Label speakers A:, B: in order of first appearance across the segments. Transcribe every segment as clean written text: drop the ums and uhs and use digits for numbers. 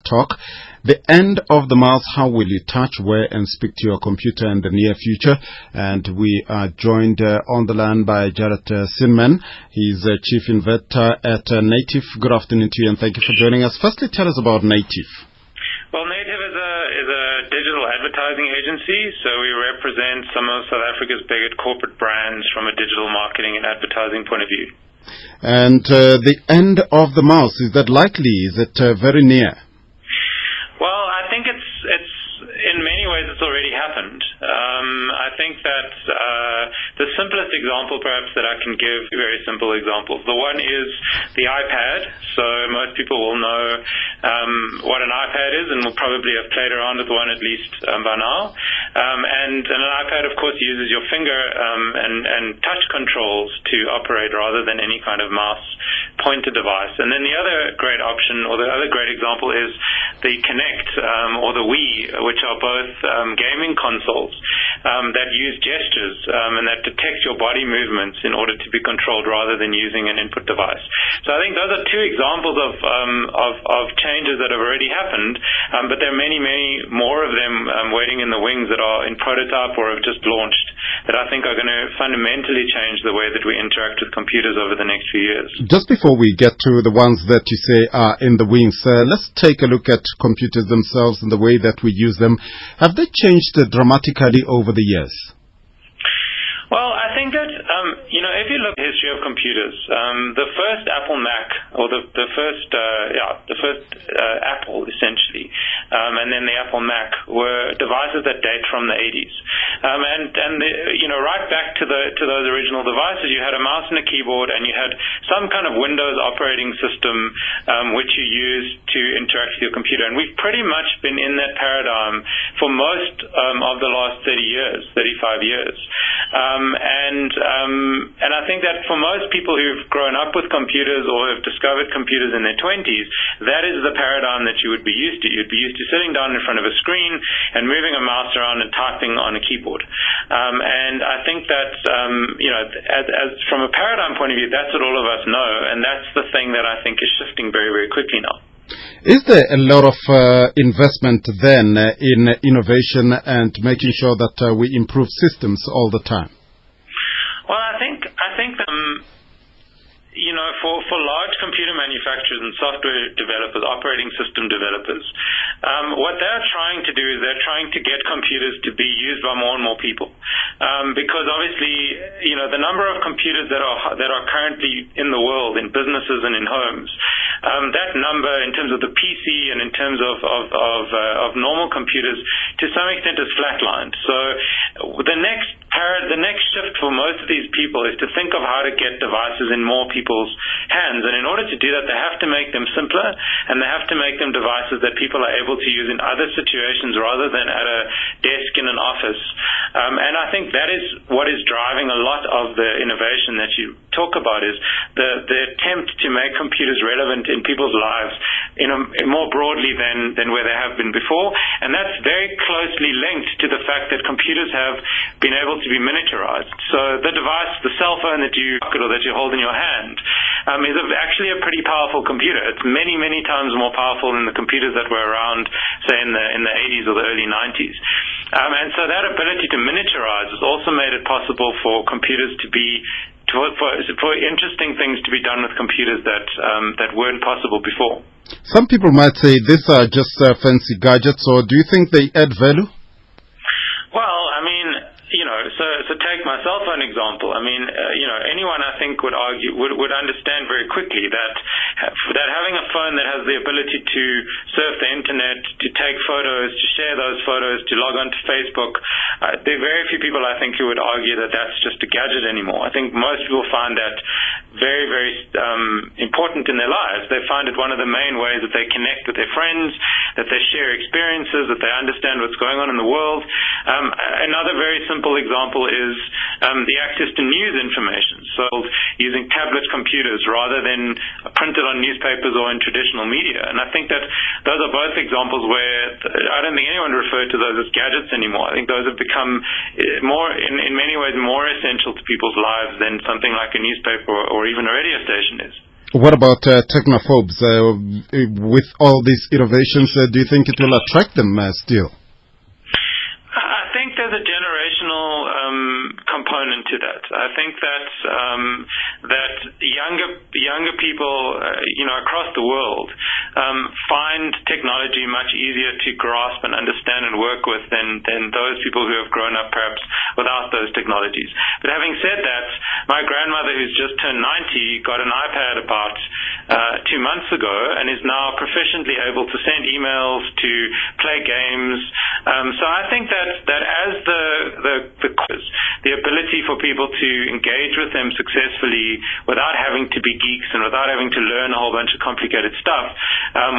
A: talk. The end of the mouse, how will you touch, wear and speak to your computer in the near future? And we are joined on the line by Jared Cinman. He's Chief Inventor at Native. Good afternoon to you and thank you for joining us. Firstly, tell us about Native.
B: Well, Native is a digital advertising agency, so we represent some of South Africa's biggest corporate brands from a digital marketing and advertising point of view.
A: And the end of the mouse, is that likely? Is it very near?
B: Well, I think it's in many ways it's already happened. I think that the simplest example perhaps that I can give, very simple examples. The one is the iPad. So most people will know what an iPad is and will probably have played around with one at least by now. And an iPad, of course, uses your finger and touch controls to operate rather than any kind of mouse pointer device. And then the other great option, or the other great example, is the Kinect or the Wii, which are both gaming consoles that use gestures and that detect your body movements in order to be controlled rather than using an input device. So I think those are two examples of changes that have already happened, but there are many, many more of them waiting in the wings that are in prototype or have just launched that I think are going to fundamentally change the way that we interact with computers over the next few years.
A: Just before we get to the ones that you say are in the wings, let's take a look at computers themselves and the way that we use them. Have they changed dramatically over the years?
B: Well, I think that, if you look at the history of computers, the first Apple Mac, or the first Apple, essentially, and then the Apple Mac were devices that date from the 80s. Right back to those original devices, you had a mouse and a keyboard, and you had some kind of Windows operating system which you used to interact with your computer. And we've pretty much been in that paradigm for most of the last 35 years. And I think that for most people who've grown up with computers or have discovered computers in their 20s, that is the paradigm that you would be used to. You'd be used to sitting down in front of a screen and moving a mouse around and typing on a keyboard. And I think that, as from a paradigm point of view, that's what all of us know, and that's the thing that I think is shifting very, very quickly now.
A: Is there a lot of investment then in innovation and making sure that we improve systems all the time?
B: Well, I think for large computer manufacturers and software developers, operating system developers, what they're trying to do is they're trying to get computers to be used by more and more people, because obviously, the number of computers that are currently in the world, in businesses and in homes, that number in terms of the PC and in terms of normal computers, to some extent, is flatlined. So the next shift for most of these people is to think of how to get devices in more people's hands. And in order to do that, they have to make them simpler, and they have to make them devices that people are able to use in other situations rather than at a desk in an office. And I think that is what is driving a lot of the innovation that you talk about, is the attempt to make computers relevant in people's lives more broadly than where they have been before. And that's very closely linked to the fact that computers have been able to be miniaturized. So the device, the cell phone that you hold in your hand, is actually a pretty powerful computer. It's many, many times more powerful than the computers that were around, say, in the 80s or the early 90s. And so that ability to miniaturize has also made it possible for computers for interesting things to be done with computers that weren't possible before.
A: Some people might say these are just fancy gadgets, or do you think they add value?
B: Well, so take my cell phone example. Anyone I think would argue would understand very quickly that having a phone that has the ability to surf the internet, to take photos, to share those photos, to log on to Facebook, there are very few people I think who would argue that that's just a gadget anymore. I think most people find that very, very important in their lives. They find it one of the main ways that they connect with their friends, that they share experiences, that they understand what's going on in the world. Another very simple example is the access to news information. So using tablet computers rather than printed on newspapers or in traditional media. And I think that those are both examples where I don't think anyone referred to those as gadgets anymore. I think those have become in many ways more essential to people's lives than something like a newspaper or even a radio station is.
A: What about technophobes? With all these innovations, do you think it will attract them still?
B: I think there's a generational component to that. I think that younger people, across the world, find technology much easier to grasp and understand and work with than those people who have grown up perhaps without those technologies. But having said that, my grandmother, who's just turned 90, got an iPad about 2 months ago and is now proficiently able to send emails, to play games. So I think that as the ability for people to engage with them successfully without having to be geeks and without having to learn a whole bunch of complicated stuff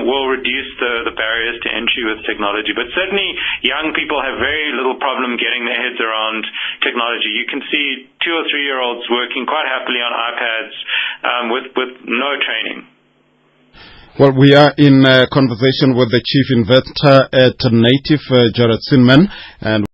B: will reduce the barriers to entry with technology. But certainly young people have very little problem getting their heads around technology. You can see 2 or 3 year olds working quite happily on iPads with no training.
A: Well, we are in conversation with the chief inventor at Native, Cinman, and